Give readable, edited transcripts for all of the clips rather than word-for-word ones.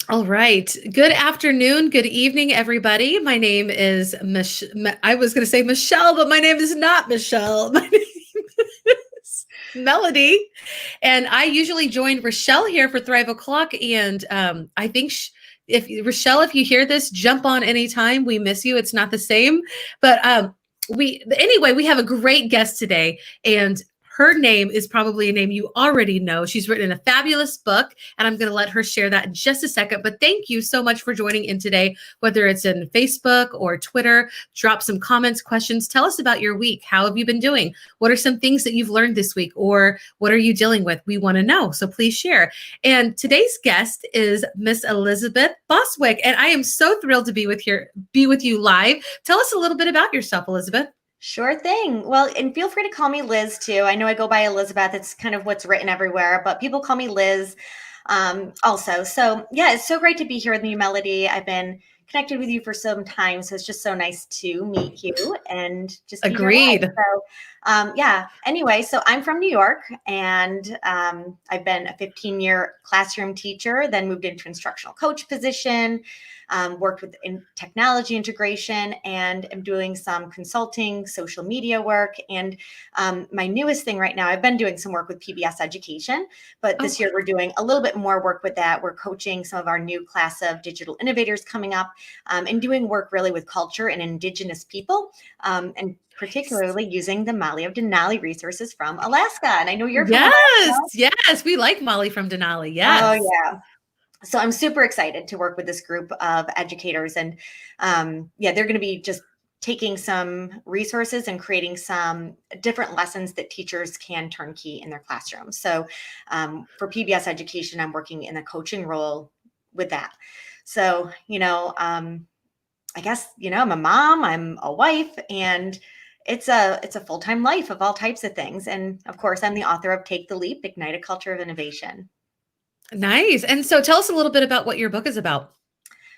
All right. Good afternoon. Good evening, everybody. My name is I was going to say Michelle, but my name is not Michelle. My name is Melody. And I usually join Rochelle here for Thrive O'Clock. And I think if Rochelle, if you hear this, jump on anytime. We miss you. It's not the same. But we have a great guest today. And her name is probably a name you already know. She's written a fabulous book, and I'm going to let her share that in just a second. But thank you so much for joining in today, whether it's in Facebook or Twitter. Drop some comments, questions. Tell us about your week. How have you been doing? What are some things that you've learned this week, or what are you dealing with? We want to know. So please share. And today's guest is Miss Elisabeth Bostwick, and I am so thrilled to be with you live. Tell us a little bit about yourself, Elisabeth. Sure thing. Well, and feel free to call me Liz too. I know I go by Elisabeth. It's kind of what's written everywhere, but people call me Liz also. So yeah, it's so great to be here with you, Melody. I've been connected with you for some time, so it's just so nice to meet you and just be here live. Agreed. So yeah, anyway, so I'm from New York, and I've been a 15-year classroom teacher, then moved into instructional coach position, worked with technology integration, and am doing some consulting, social media work. And my newest thing right now, I've been doing some work with PBS education, but this year we're doing a little bit more work with that. We're coaching some of our new class of digital innovators coming up, and doing work really with culture and Indigenous people, and particularly using the Molly of Denali resources from Alaska. And I know you're from Alaska. Yes, we like Molly from Denali. Oh, Yes. yeah. So I'm super excited to work with this group of educators. And yeah, they're going to be just taking some resources and creating some different lessons that teachers can turnkey in their classrooms. So for PBS education, I'm working in a coaching role with that. So, I guess, I'm a mom, I'm a wife, and it's a full-time life of all types of things. And of course, I'm the author of Take the Leap, Ignite a Culture of Innovation. Nice. And so tell us a little bit about what your book is about.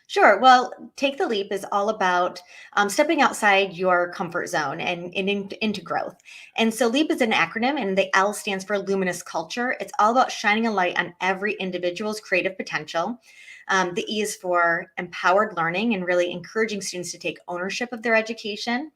Sure. Well, Take the Leap is all about stepping outside your comfort zone and into growth. And so LEAP is an acronym, and the L stands for luminous culture. It's all about shining a light on every individual's creative potential. The E is for empowered learning and really encouraging students to take ownership of their education.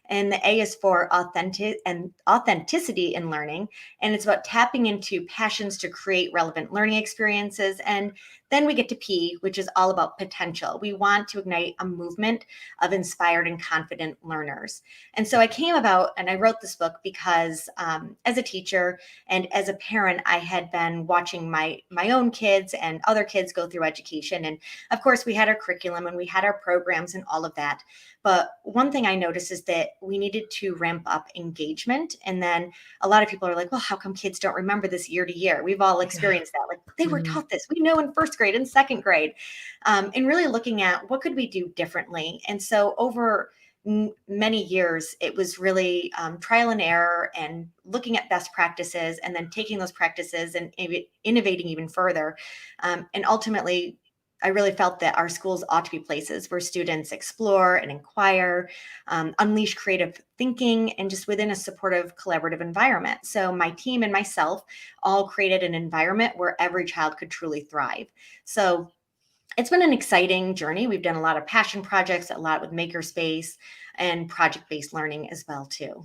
And the A is for authenticity in learning. And it's about tapping into passions to create relevant learning experiences. And then we get to P, which is all about potential. We want to ignite a movement of inspired and confident learners. And so I came about and I wrote this book because as a teacher and as a parent, I had been watching my own kids and other kids go through education. And of course, we had our curriculum and we had our programs and all of that. But one thing I noticed is that we needed to ramp up engagement. And then a lot of people are like, well, how come kids don't remember this year to year? We've all experienced that. Like, they were taught this. We know in first grade and second grade. And really looking at what could we do differently. And so over many years, it was really trial and error and looking at best practices and then taking those practices and innovating even further. And ultimately, I really felt that our schools ought to be places where students explore and inquire, unleash creative thinking, and just within a supportive, collaborative environment. So my team and myself all created an environment where every child could truly thrive. So it's been an exciting journey. We've done a lot of passion projects, a lot with makerspace and project-based learning as well, too.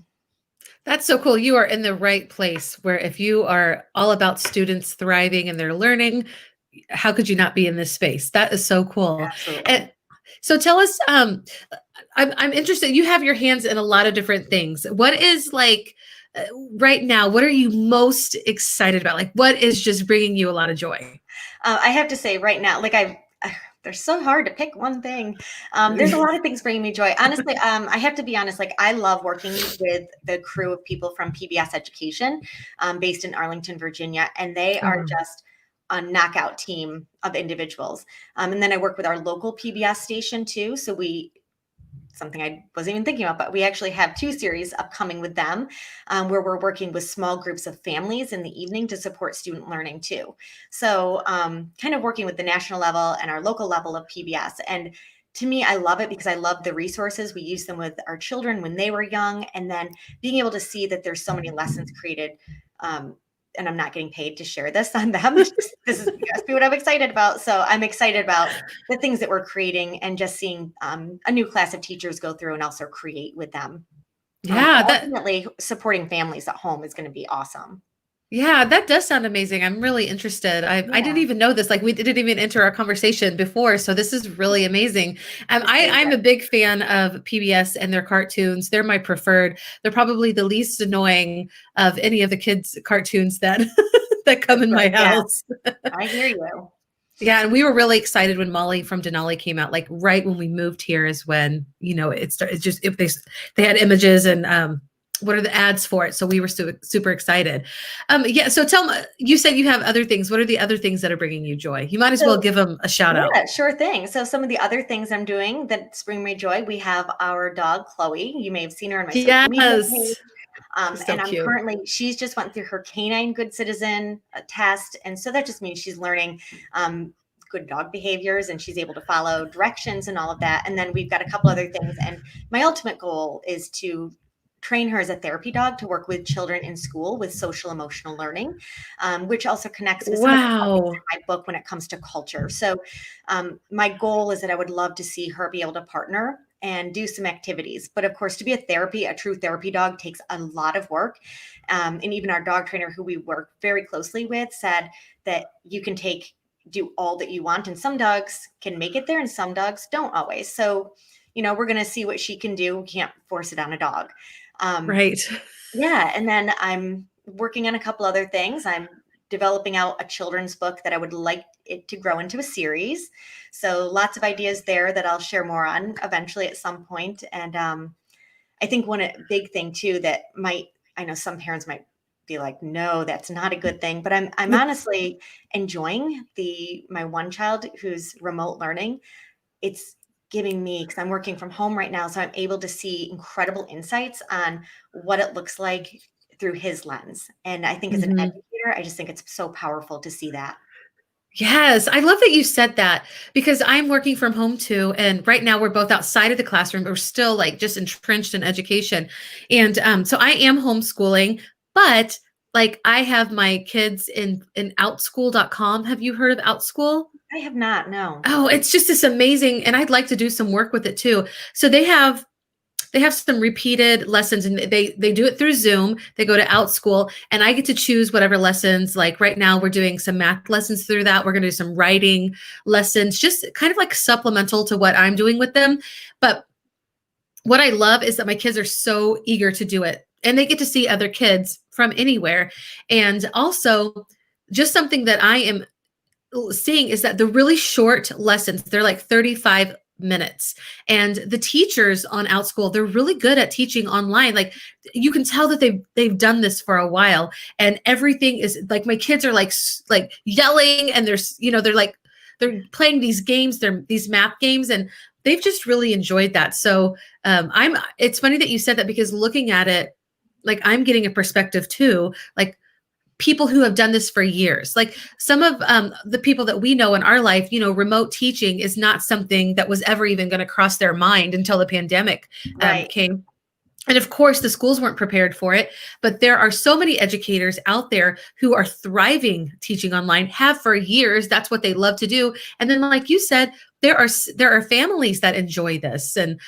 That's so cool. You are in the right place where if you are all about students thriving and their learning, how could you not be in this space? That is so cool. Absolutely. And so tell us, I'm interested, you have your hands in a lot of different things. What is right now, what are you most excited about? Like, what is just bringing you a lot of joy? I have to say right now, they're so hard to pick one thing. There's a lot of things bringing me joy. Honestly, I have to be honest, I love working with the crew of people from PBS Education, based in Arlington, Virginia, and they are just a knockout team of individuals. And then I work with our local PBS station too. So something I wasn't even thinking about, but we actually have 2 series upcoming with them, where we're working with small groups of families in the evening to support student learning too. So kind of working with the national level and our local level of PBS. And to me, I love it because I love the resources. We use them with our children when they were young, and then being able to see that there's so many lessons created and I'm not getting paid to share this on them. This is just what I'm excited about. So I'm excited about the things that we're creating and just seeing a new class of teachers go through and also create with them. Yeah, But that ultimately, supporting families at home is going to be awesome. yeah, that does sound amazing. I'm really interested. I didn't Yeah, even know this. Like we didn't even enter our conversation before, so this is really amazing. my I'm a favorite. big fan of PBS and their cartoons. They're my preferred. They're probably the least annoying of any of the kids' cartoons that that come That's in my right. Yeah, house. I hear you. Yeah, and we were really excited when Molly from Denali came out. Like right when we moved here is when it started. It's just if they had images and what are the ads for it? So we were super excited. Yeah. So tell me, you said you have other things. What are the other things that are bringing you joy? You might as well So give them a shout out. yeah, sure thing. So some of the other things I'm doing that bring me joy, we have our dog Chloe. You may have seen her on my social media page. Yes, she's so And I'm cute. currently, she's just went through her canine good citizen test. And so that just means she's learning good dog behaviors and she's able to follow directions and all of that. And then we've got a couple other things. And my ultimate goal is to train her as a therapy dog to work with children in school with social emotional learning, which also connects with some of the topics Wow. in my book when it comes to culture. So my goal is that I would love to see her be able to partner and do some activities. But of course, to be a true therapy dog takes a lot of work. And even our dog trainer, who we work very closely with, said that you can do all that you want. And some dogs can make it there and some dogs don't always. So, we're going to see what she can do. We can't force it on a dog. Right. Yeah. And then I'm working on a couple other things. I'm developing out a children's book that I would like it to grow into a series. So lots of ideas there that I'll share more on eventually at some point. And I think one big thing too I know some parents might be like, no, that's not a good thing. But I'm honestly enjoying my one child who's remote learning. It's giving me, because I'm working from home right now, so I'm able to see incredible insights on what it looks like through his lens. And I think as an Mhm. educator, I just think it's so powerful to see that. Yes, I love that you said that because I'm working from home too. And right now we're both outside of the classroom, but we're still like just entrenched in education. And so I am homeschooling, but like I have my kids in outschool.com. Have you heard of Outschool? I have not, no. Oh, it's just this amazing, and I'd like to do some work with it too. So they have some repeated lessons and they do it through Zoom. They go to Outschool and I get to choose whatever lessons. Like right now we're doing some math lessons through that. We're going to do some writing lessons, just kind of like supplemental to what I'm doing with them. But what I love is that my kids are so eager to do it and they get to see other kids from anywhere. And also just something that I am seeing is that the really short lessons, they're like 35 minutes. And the teachers on Outschool, they're really good at teaching online. Like you can tell that they've done this for a while and everything is like my kids are like yelling and they're playing these games, they're these math games and they've just really enjoyed that. So it's funny that you said that because looking at it, like I'm getting a perspective too. Like people who have done this for years. Like some of the people that we know in our life, remote teaching is not something that was ever even going to cross their mind until the pandemic Right. came. And of course, the schools weren't prepared for it, but there are so many educators out there who are thriving teaching online, have for years. That's what they love to do. And then, like you said, there are families that enjoy this, and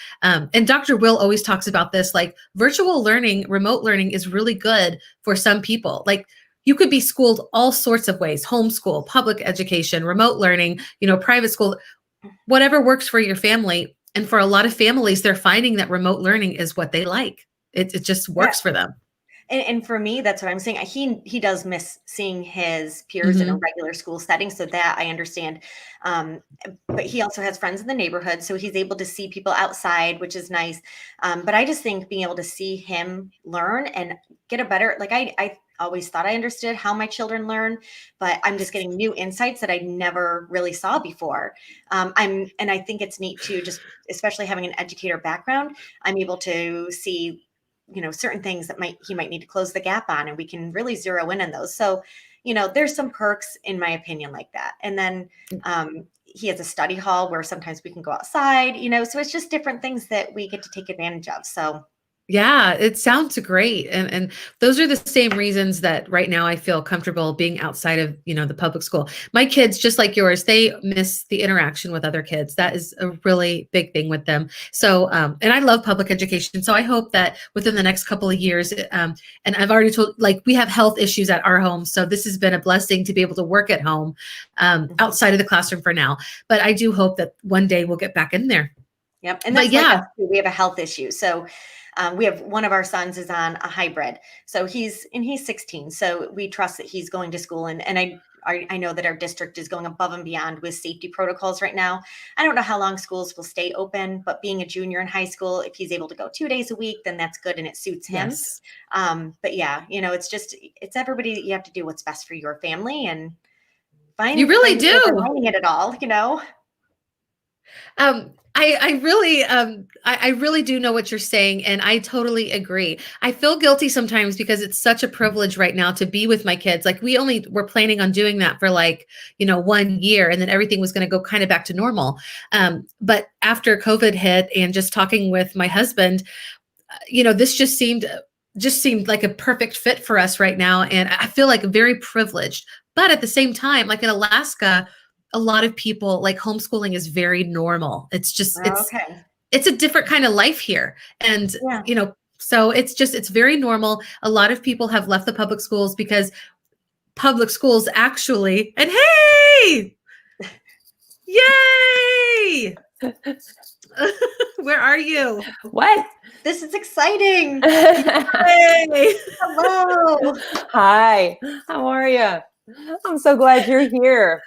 Dr. Will always talks about this. Like virtual learning, remote learning is really good for some people. Like you could be schooled all sorts of ways: homeschool, public education, remote learning, private school, whatever works for your family. And for a lot of families, they're finding that remote learning is what they like. It just Yeah. works for them. And for me, that's what I'm saying. He does miss seeing his peers in a Hmm. regular school setting, so that I understand. Um, but he also has friends in the neighborhood, so he's able to see people outside, which is nice. But I just think being able to see him learn and get a better, like I always thought I understood how my children learn, but I'm just getting new insights that I never really saw before. And I think it's neat too, just especially having an educator background, I'm able to see certain things that he might need to close the gap on, and we can really zero in on those. So there's some perks in my opinion like that. And then he has a study hall where sometimes we can go outside, so it's just different things that we get to take advantage of. So Yeah, it sounds great. And those are the same reasons that right now I feel comfortable being outside of, the public school. My kids, just like yours, they miss the interaction with other kids. That is a really big thing with them. So, and I love public education. So I hope that within the next couple of years, and I've already told, like, we have health issues at our home. So this has been a blessing to be able to work at home, Mhm. outside of the classroom for now. But I do hope that one day we'll get back in there. Yep. And But that's like us yeah, too. We have a health issue. So we have one of our sons is on a hybrid. So he's 16. So we trust that he's going to school. And I know that our district is going above and beyond with safety protocols right now. I don't know how long schools will stay open, but being a junior in high school, if he's able to go 2 days a week, then that's good and it suits him. yes, But yeah, it's everybody that you have to do what's best for your family and you find really the silver do. lining in it all. I really I really do know what you're saying, and I totally agree. I feel guilty sometimes because it's such a privilege right now to be with my kids. Like, we only were planning on doing that for, like, 1 year, and then everything was going to go kind of back to normal. But after COVID hit, and just talking with my husband, this just seemed like a perfect fit for us right now, and I feel like very privileged. But at the same time, like in Alaska, a lot of people, like, homeschooling is very normal. It's just Okay. it's a different kind of life here. And Yeah. so it's very normal. A lot of people have left the public schools because public schools actually, and hey, yay. Where are you? What? This is exciting. Hey. Hello. Hi, how are you? I'm so glad you're here.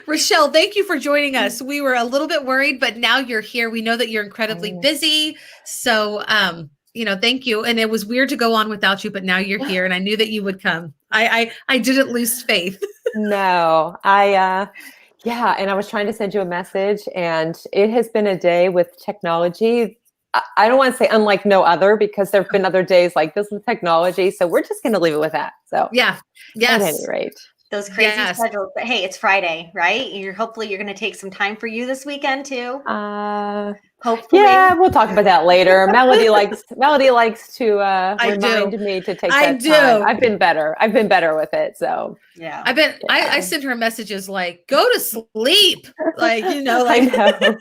Rahelle, thank you for joining us. We were a little bit worried, but now you're here. We know that you're incredibly busy. So, thank you. And it was weird to go on without you, but now you're here, and I knew that you would come. I didn't lose faith. No, yeah, and I was trying to send you a message, and it has been a day with technology. I don't want to say unlike no other, because there have been other days like this with technology. So we're just going to leave it with that. So Yeah. at any Yes. rate, Those crazy Yes. schedules. But hey, it's Friday, right? Hopefully you're going to take some time for you this weekend too. Hopefully. yeah, we'll talk about that later. Melody likes to remind me to take I that do. time. I've been better with it. So Yeah. I send her messages like, go to sleep. Like, I like, know.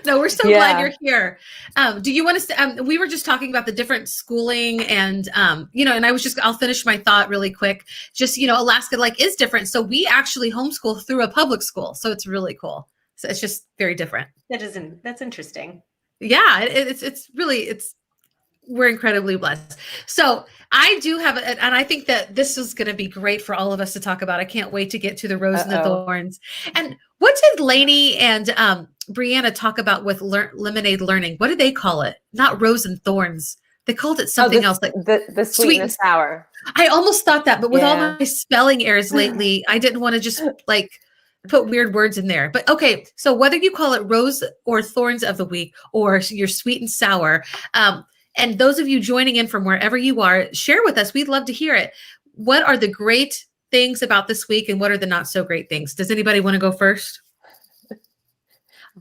no, we're so Yeah. glad you're here. Do you want to, we were just talking about the different schooling, and, and I'll finish my thought really quick. Just, Alaska, like, is different. So we actually homeschool through a public school. So it's really cool. So it's just very different. That's interesting. Yeah, we're incredibly blessed. So I do have, and I think that this is going to be great for all of us to talk about. I can't wait to get to the rose and the thorns. And what did Lainey and Brianna talk about with lemonade learning? What did they call it? Not rose and thorns. They called it something else, like the sweet and the sour. I almost thought that, but with all my spelling errors lately, I didn't want to just like put weird words in there. But okay, so whether you call it rose or thorns of the week, or your sweet and sour, and those of you joining in from wherever you are, share with us. We'd love to hear it. What are the great things about this week, and what are the not so great things? Does anybody want to go first?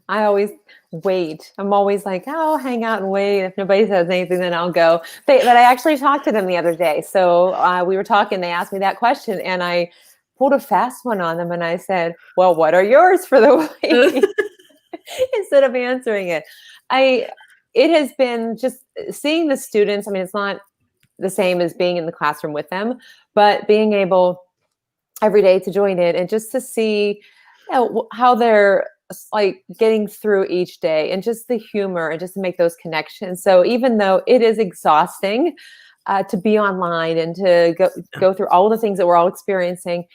I always wait. I'm always like, oh, I'll hang out and wait. If nobody says anything, then I'll go. But I actually talked to them the other day. So we were talking, they asked me that question, and I pulled a fast one on them, and I said, well, what are yours for the week? Instead of answering it. It has been just seeing the students. I mean, it's not the same as being in the classroom with them, but being able every day to join it and just to see how they're like getting through each day, and just the humor, and just to make those connections. So even though it is exhausting to be online and to go through all the things that we're all experiencing,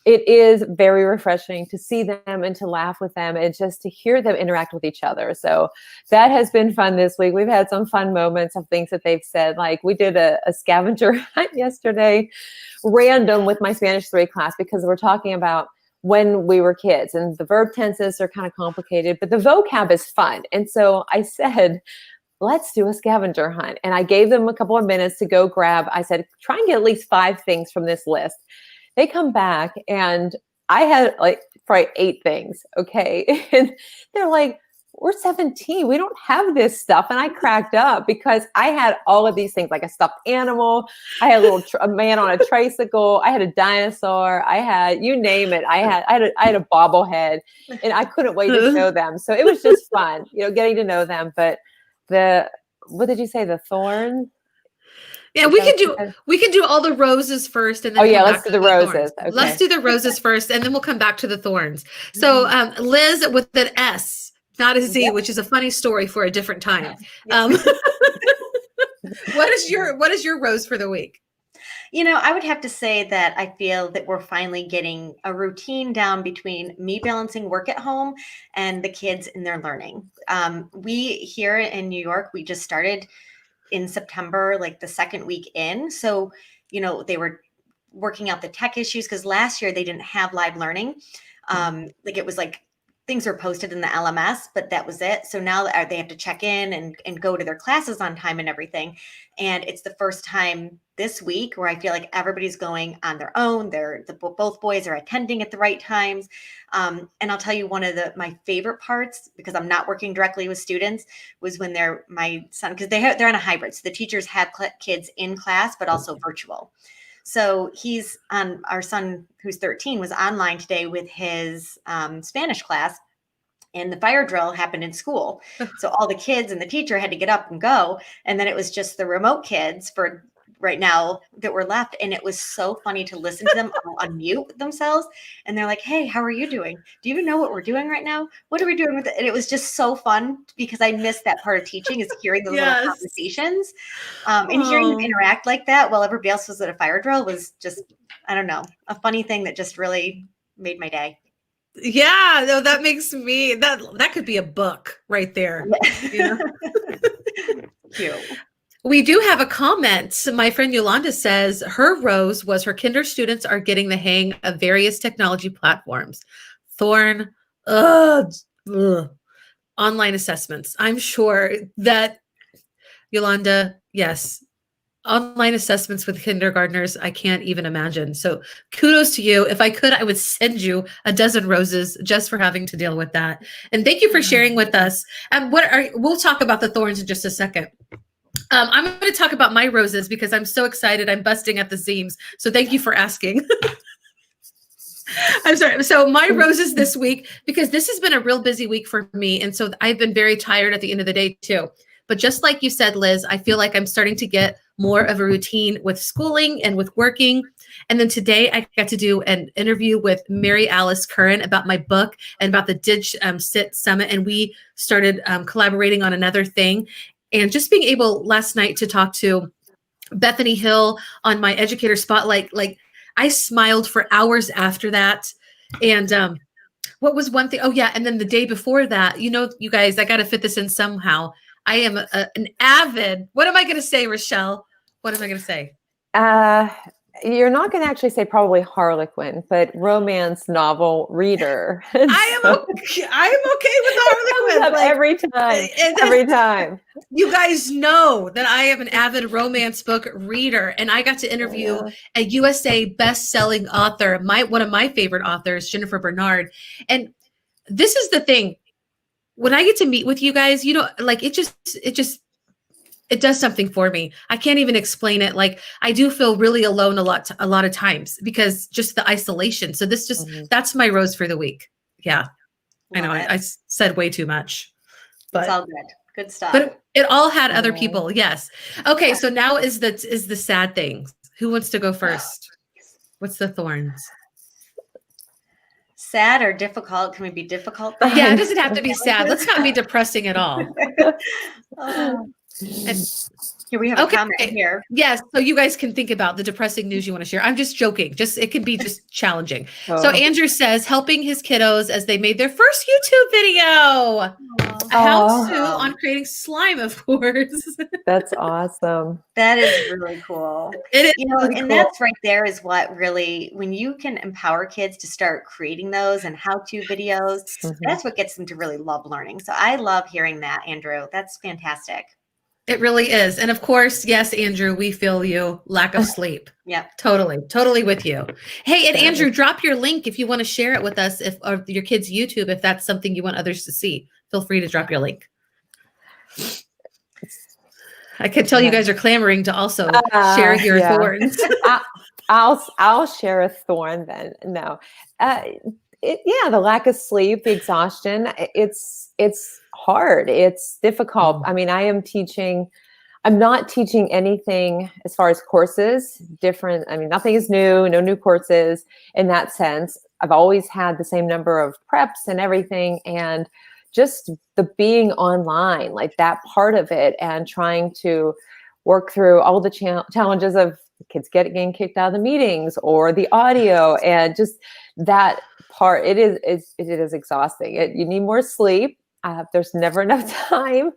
it is very refreshing to see them and to laugh with them and just to hear them interact with each other. So that has been fun this week. We've had some fun moments of things that they've said. Like, we did a scavenger hunt yesterday, random, with my Spanish 3 class, because we're talking about when we were kids, and the verb tenses are kind of complicated, but the vocab is fun. And so I said, let's do a scavenger hunt. And I gave them a couple of minutes to go grab. I said, try and get at least 5 things from this list. They come back, and I had like probably 8 things. Okay. And they're like, we're 17. We don't have this stuff. And I cracked up because I had all of these things, like a stuffed animal. I had a man on a tricycle. I had a dinosaur. I had, you name it. I had a bobblehead, and I couldn't wait to show them. So it was just fun, getting to know them. But what did you say? The thorn? Yeah, we can do all the roses first, and then let's do the roses. Okay. Let's do the roses first, and then we'll come back to the thorns. So Liz with an S, not a Z, which is a funny story for a different time. What is your rose for the week? I would have to say that I feel that we're finally getting a routine down between me balancing work at home and the kids in their learning. We here in New York, we just started in September, like the second week in. So, they were working out the tech issues because last year they didn't have live learning. Like it was like things were posted in the LMS, but that was it. So now they have to check in and go to their classes on time and everything. And it's the first time this week where I feel like everybody's going on their own. Both boys are attending at the right times. And I'll tell you, one of my favorite parts, because I'm not working directly with students, was when my son, because they're on a hybrid. So the teachers have kids in class, but also virtual. So our son, who's 13, was online today with his Spanish class, and the fire drill happened in school. So all the kids and the teacher had to get up and go. And then it was just the remote kids for right now that were left. And it was so funny to listen to them unmute themselves. And they're like, hey, how are you doing? Do you even know what we're doing right now? What are we doing with it? And it was just so fun because I missed that part of teaching, is hearing the little conversations. And hearing them interact like that while everybody else was at a fire drill was just, I don't know, a funny thing that just really made my day. Yeah, no, that makes me, that could be a book right there. Cute. We do have a comment. My friend Yolanda says her rose was her kinder students are getting the hang of various technology platforms. Thorn, online assessments. I'm sure that, Yolanda, yes, online assessments with kindergartners, I can't even imagine. So kudos to you. If I could, I would send you a dozen roses just for having to deal with that. And thank you for sharing with us. And we'll talk about the thorns in just a second. I'm going to talk about my roses because I'm so excited. I'm busting at the seams. So thank you for asking. I'm sorry. So my roses this week, because this has been a real busy week for me. And so I've been very tired at the end of the day too. But just like you said, Liz, I feel like I'm starting to get more of a routine with schooling and with working. And then today I got to do an interview with Mary Alice Curran about my book and about the Sit Summit. And we started collaborating on another thing. And just being able last night to talk to Bethany Hill on my educator spotlight, like I smiled for hours after that. And what was one thing? Oh yeah. And then the day before that, you guys, I got to fit this in somehow. I am an avid, what am I going to say, Rahelle? What am I going to say? You're not going to actually say probably Harlequin, but romance novel reader. I am okay with Harlequin. Every time. You guys know that I am an avid romance book reader, and I got to interview a USA best-selling author, one of my favorite authors, Jennifer Bernard. And this is the thing. When I get to meet with you guys, like it does something for me. I can't even explain it. Like I do feel really alone a lot of times because just the isolation. So this that's my rose for the week. Yeah. I know I said way too much, but it's all good. Good stuff. But it all had other people. Yes. Okay. So now is the sad thing. Who wants to go first? What's the thorns? Sad or difficult? Can we be difficult? Yeah, it doesn't have to be sad. Let's not be depressing at all. Here we have a comment here. Yes, so you guys can think about the depressing news you want to share. I'm just joking. It can be just challenging. So Andrew says, helping his kiddos as they made their first YouTube video. A how-to on creating slime, of course. That's awesome. That is really cool. It is really and cool. That's right there is what really, when you can empower kids to start creating those and how-to videos, that's what gets them to really love learning. So I love hearing that, Andrew. That's fantastic. It really is. And of course, yes, Andrew, we feel you. Lack of sleep. Yep. Totally with you. Hey, and Andrew, drop your link if you want to share it with us, or your kids' YouTube, if that's something you want others to see. feel free to drop your link. I can tell you guys are clamoring to also share your thorns. I'll share a thorn then. No, the lack of sleep, the exhaustion. It's hard. It's difficult. I mean, I'm not teaching anything as far as courses different. I mean, nothing is new, no new courses in that sense. I've always had the same number of preps and everything. And just the being online, like that part of it, and trying to work through all the challenges of kids getting kicked out of the meetings or the audio, and just that part, it is exhausting. You need more sleep. There's never enough time.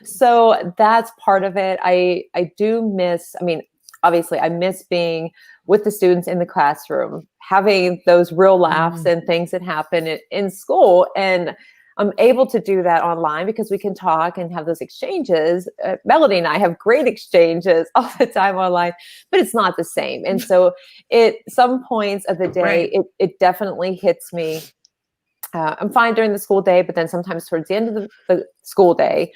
So that's part of it. I do miss, I mean, obviously I miss being with the students in the classroom, having those real laughs and things that happen in school. And I'm able to do that online because we can talk and have those exchanges. Melody and I have great exchanges all the time online, but it's not the same. And so some points of the day, it definitely hits me. I'm fine during the school day, but then sometimes towards the end of the school day,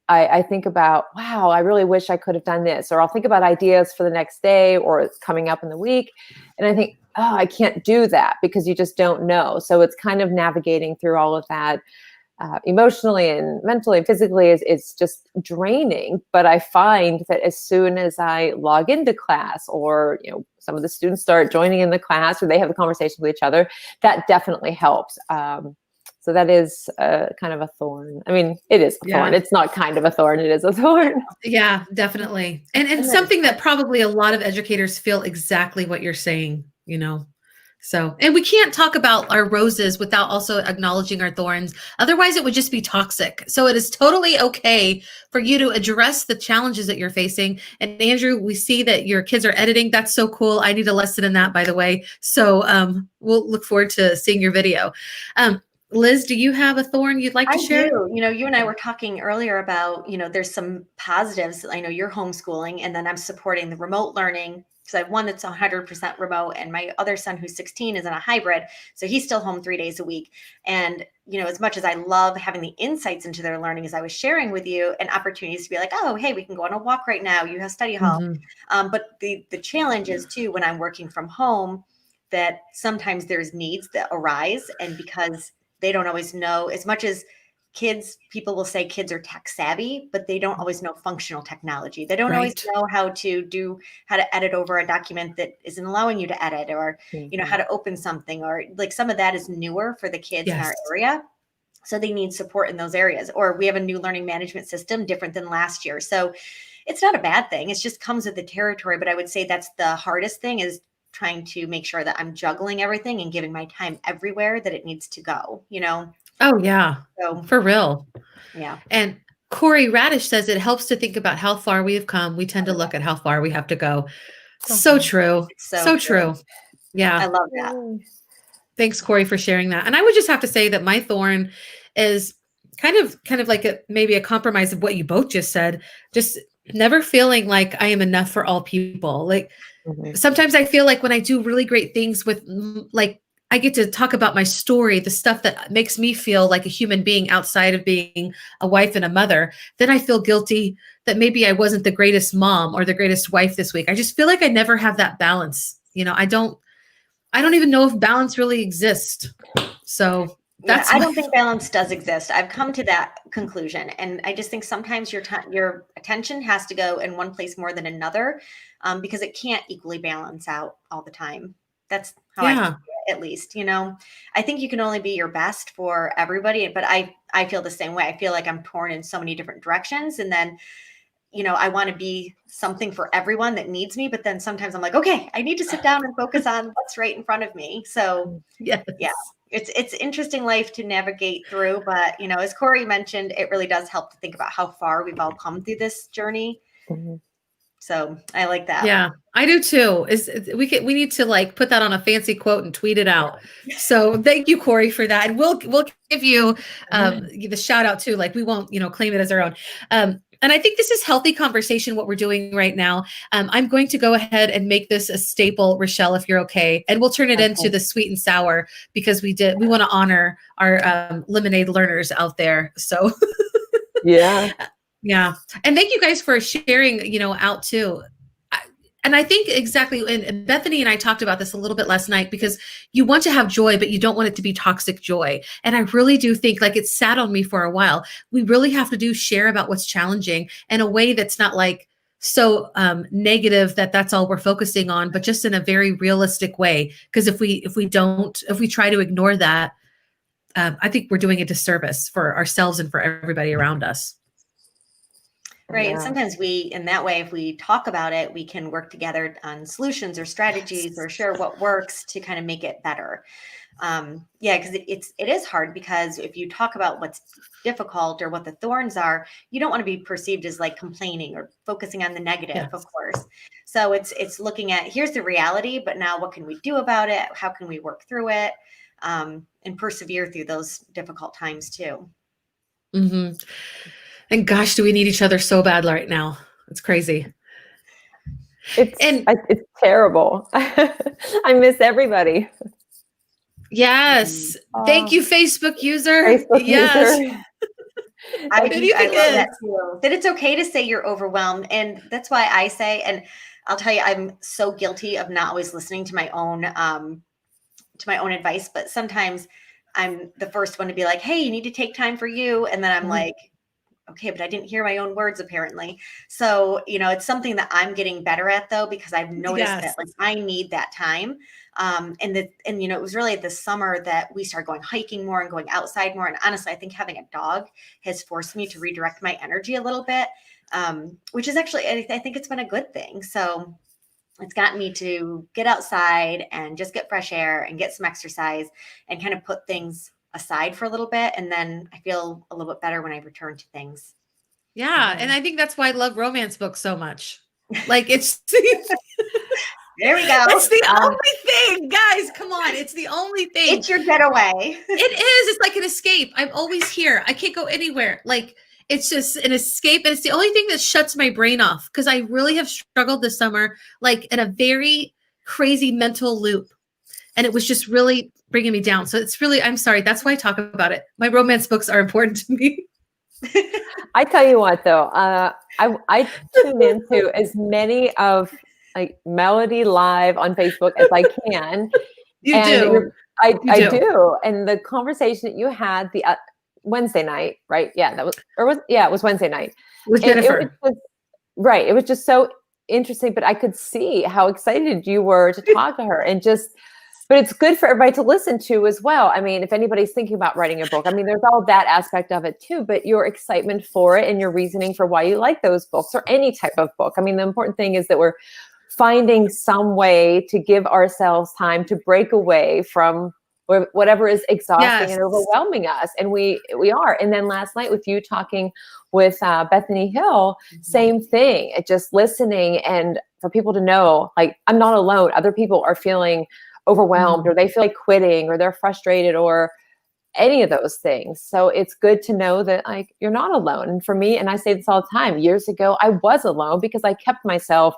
I think about, wow, I really wish I could have done this. Or I'll think about ideas for the next day or it's coming up in the week. And I think, oh, I can't do that because you just don't know. So it's kind of navigating through all of that emotionally and mentally and physically is just draining. But I find that as soon as I log into class, or some of the students start joining in the class, or they have a conversation with each other, that definitely helps. So that is kind of a thorn. I mean, it is a thorn. It's not kind of a thorn. It is a thorn. Yeah, definitely. And something that probably a lot of educators feel exactly what you're saying, So, and we can't talk about our roses without also acknowledging our thorns. Otherwise, it would just be toxic. So it is totally okay for you to address the challenges that you're facing. And Andrew, we see that your kids are editing. That's so cool. I need a lesson in that, by the way. So we'll look forward to seeing your video. Liz, do you have a thorn you'd like to share? I do. You and I were talking earlier about, there's some positives. I know you're homeschooling, and then I'm supporting the remote learning. So I have one that's 100% remote, and my other son, who's 16, is in a hybrid. So he's still home 3 days a week. And, as much as I love having the insights into their learning, as I was sharing with you, and opportunities to be like, oh, hey, we can go on a walk right now. You have study hall. But the challenge is too, when I'm working from home, that sometimes there's needs that arise. And because they don't always know, as much as people will say kids are tech savvy, but they don't always know functional technology. They don't always know how to edit over a document that isn't allowing you to edit, or, how to open something, or like some of that is newer for the kids in our area. So they need support in those areas. Or we have a new learning management system different than last year. So it's not a bad thing. It just comes with the territory. But I would say that's the hardest thing, is trying to make sure that I'm juggling everything and giving my time everywhere that it needs to go, Oh, yeah. So, for real. Yeah. And Corey Radish says it helps to think about how far we have come. We tend to look at how far we have to go. So true. So true. Yeah. I love that. Thanks, Corey, for sharing that. And I would just have to say that my thorn is kind of like maybe a compromise of what you both just said. Just never feeling like I am enough for all people. Like sometimes I feel like when I do really great things with, like, I get to talk about my story, the stuff that makes me feel like a human being outside of being a wife and a mother, then I feel guilty that maybe I wasn't the greatest mom or the greatest wife this week. I just feel like I never have that balance. I don't even know if balance really exists. So I don't think balance does exist. I've come to that conclusion. And I just think sometimes your attention has to go in one place more than another, because it can't equally balance out all the time. That's how I feel, at least, I think you can only be your best for everybody, but I feel the same way. I feel like I'm torn in so many different directions. And then, I want to be something for everyone that needs me, but then sometimes I'm like, okay, I need to sit down and focus on what's right in front of me. So yeah, it's interesting life to navigate through, but as Corey mentioned, it really does help to think about how far we've all come through this journey. So I like that. Yeah, I do too. We need to like put that on a fancy quote and tweet it out. So thank you, Corey, for that. And we'll give you the shout out too. Like we won't, claim it as our own. And I think this is healthy conversation, what we're doing right now. I'm going to go ahead and make this a staple, Rahelle, if you're okay. And we'll turn it into the sweet and sour because we want to honor our lemonade learners out there. So Yeah. yeah. And thank you guys for sharing, out too. And I think exactly, and Bethany and I talked about this a little bit last night, because you want to have joy, but you don't want it to be toxic joy. And I really do think, like, it sat on me for a while. We really have to share about what's challenging in a way that's not like so negative that's all we're focusing on, but just in a very realistic way. Because if we try to ignore that, I think we're doing a disservice for ourselves and for everybody around us. Right. Yeah. And sometimes in that way, if we talk about it, we can work together on solutions or strategies or share what works to kind of make it better. Because it is hard, because if you talk about what's difficult or what the thorns are, you don't want to be perceived as like complaining or focusing on the negative, of course. So it's looking at, here's the reality, but now what can we do about it? How can we work through it and persevere through those difficult times too? Mm-hmm. And gosh, do we need each other so bad right now? It's crazy. It's terrible. I miss everybody. Yes. Thank you, Facebook user. Facebook yes. user. I love that too. That it's okay to say you're overwhelmed. And that's why I say, and I'll tell you, I'm so guilty of not always listening to my own advice, but sometimes I'm the first one to be like, hey, you need to take time for you. And then I'm like, okay, but I didn't hear my own words apparently. So, it's something that I'm getting better at though, because I've noticed that like I need that time. And it was really this summer that we started going hiking more and going outside more. And honestly, I think having a dog has forced me to redirect my energy a little bit, which is actually, I think it's been a good thing. So it's gotten me to get outside and just get fresh air and get some exercise and kind of put things aside for a little bit. And then I feel a little bit better when I return to things. Yeah. And I think that's why I love romance books so much. Like it's there we go. It's the only thing, guys. Come on. It's the only thing. It's your getaway. It is. It's like an escape. I'm always here. I can't go anywhere. Like it's just an escape. And it's the only thing that shuts my brain off, because I really have struggled this summer, like in a very crazy mental loop. And it was just really bringing me down. So it's really, I'm sorry. That's why I talk about it. My romance books are important to me. I tell you what, though, I tune into as many of like Melody Live on Facebook as I can. You do. I do. And the conversation that you had the Wednesday night, right? Yeah, it was Wednesday night. With Jennifer. Right. It was just so interesting, but I could see how excited you were to talk to her but it's good for everybody to listen to as well. I mean, if anybody's thinking about writing a book, I mean, there's all that aspect of it too, but your excitement for it and your reasoning for why you like those books or any type of book. I mean, the important thing is that we're finding some way to give ourselves time to break away from whatever is exhausting and overwhelming us. And we are. And then last night with you talking with Bethany Hill, same thing. It just listening, and for people to know, like, I'm not alone. Other people are feeling overwhelmed, or they feel like quitting, or they're frustrated, or any of those things. So it's good to know that like you're not alone. And for me, and I say this all the time, years ago, I was alone because I kept myself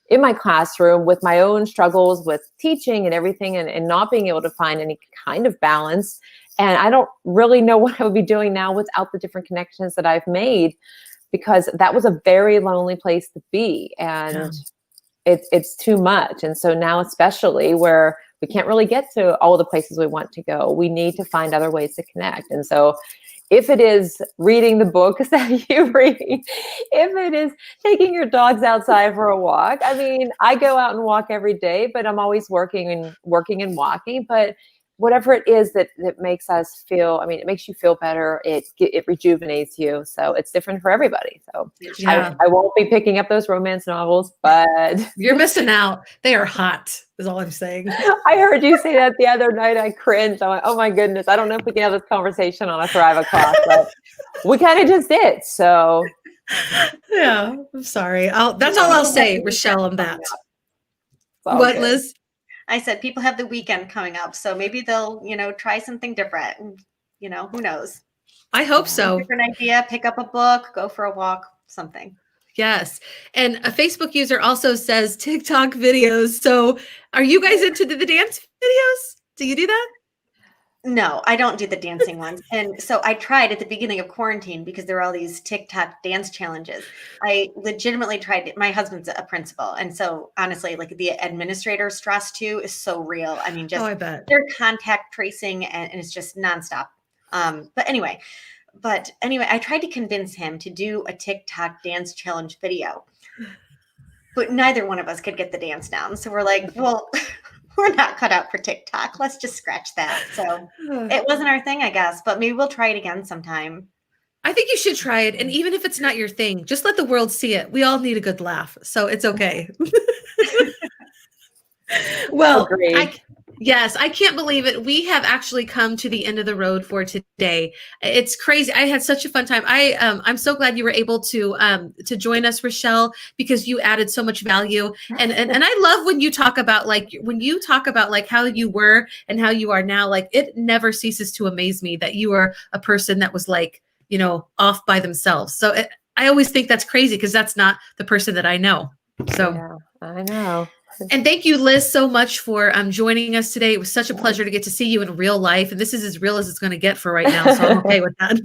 in my classroom with my own struggles with teaching and everything, and not being able to find any kind of balance. And I don't really know what I would be doing now without the different connections that I've made, because that was a very lonely place to be. And it's too much. And so now, especially where we can't really get to all the places we want to go, we need to find other ways to connect. And so if it is reading the books that you read, if it is taking your dogs outside for a walk, I mean, I go out and walk every day, but I'm always working and walking. But whatever it is that makes us feel, I mean, it makes you feel better. It rejuvenates you. So it's different for everybody. So I won't be picking up those romance novels, but you're missing out. They are hot, is all I'm saying. I heard you say that the other night. I cringed. I'm like, oh my goodness. I don't know if we can have this conversation on a Thrive o'clock, but we kind of just did. So yeah, I'm sorry. That's all I'll say, Rahelle, on that. What, Liz? I said people have the weekend coming up, so maybe they'll, try something different. Who knows? I hope so. Different idea, pick up a book, go for a walk, something. Yes. And a Facebook user also says TikTok videos. So are you guys into the dance videos? Do you do that? No, I don't do the dancing ones. And so I tried at the beginning of quarantine because there were all these TikTok dance challenges. I legitimately tried it. My husband's a principal. And so honestly, like the administrator stress too is so real. I mean, Oh, just I bet. their contact tracing and it's just nonstop. But anyway, I tried to convince him to do a TikTok dance challenge video, but neither one of us could get the dance down. So we're like, well, we're not cut out for TikTok. Let's just scratch that. So it wasn't our thing, I guess, but maybe we'll try it again sometime. I think you should try it. And even if it's not your thing, just let the world see it. We all need a good laugh. So it's okay. Well, Agreed. yes, I can't believe it. We have actually come to the end of the road for today. It's crazy. I had such a fun time. I'm so glad you were able to join us, Rahelle, because you added so much value. And I love when you talk about like how you were and how you are now. Like it never ceases to amaze me that you are a person that was like, off by themselves. So I always think that's crazy because that's not the person that I know. So Yeah, I know. And thank you, Liz, so much for joining us today. It was such a pleasure to get to see you in real life. And this is as real as it's going to get for right now. So I'm okay with that.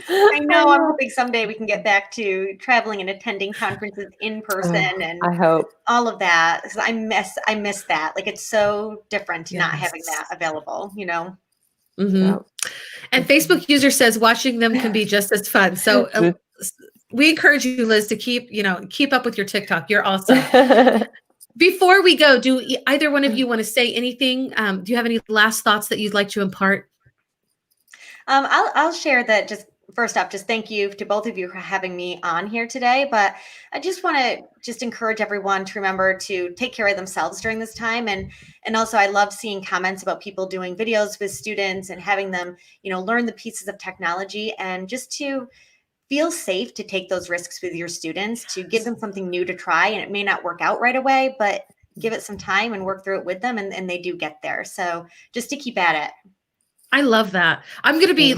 I know. I'm hoping someday we can get back to traveling and attending conferences in person and I hope. all of that. Because I miss that. Like it's so different not having that available, Mm-hmm. Yep. And Facebook user says watching them can be just as fun. So we encourage you, Liz, to keep up with your TikTok. You're awesome. Before we go, do either one of you want to say anything? Do you have any last thoughts that you'd like to impart? I'll share that. Just first off, just thank you to both of you for having me on here today. But I just want to encourage everyone to remember to take care of themselves during this time. And also I love seeing comments about people doing videos with students and having them, learn the pieces of technology and just to feel safe to take those risks with your students, to give them something new to try. And it may not work out right away, but give it some time and work through it with them. And they do get there. So just to keep at it. I love that. I'm going to be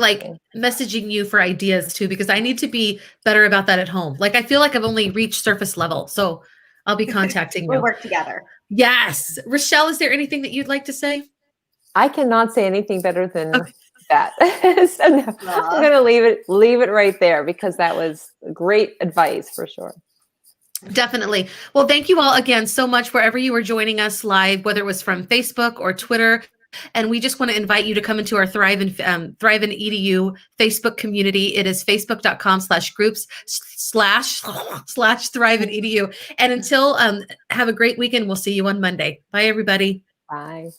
messaging you for ideas too, because I need to be better about that at home. Like, I feel like I've only reached surface level. So I'll be contacting we'll you. Work together. Yes. Rahelle, is there anything that you'd like to say? I cannot say anything better than that. So no, I'm going to leave it right there because that was great advice for sure. Definitely. Well, thank you all again so much wherever you were joining us live, whether it was from Facebook or Twitter. And we just want to invite you to come into our Thrive in EDU Facebook community. It is facebook.com/groups/Thrive in EDU. And until have a great weekend. We'll see you on Monday. Bye, everybody. Bye.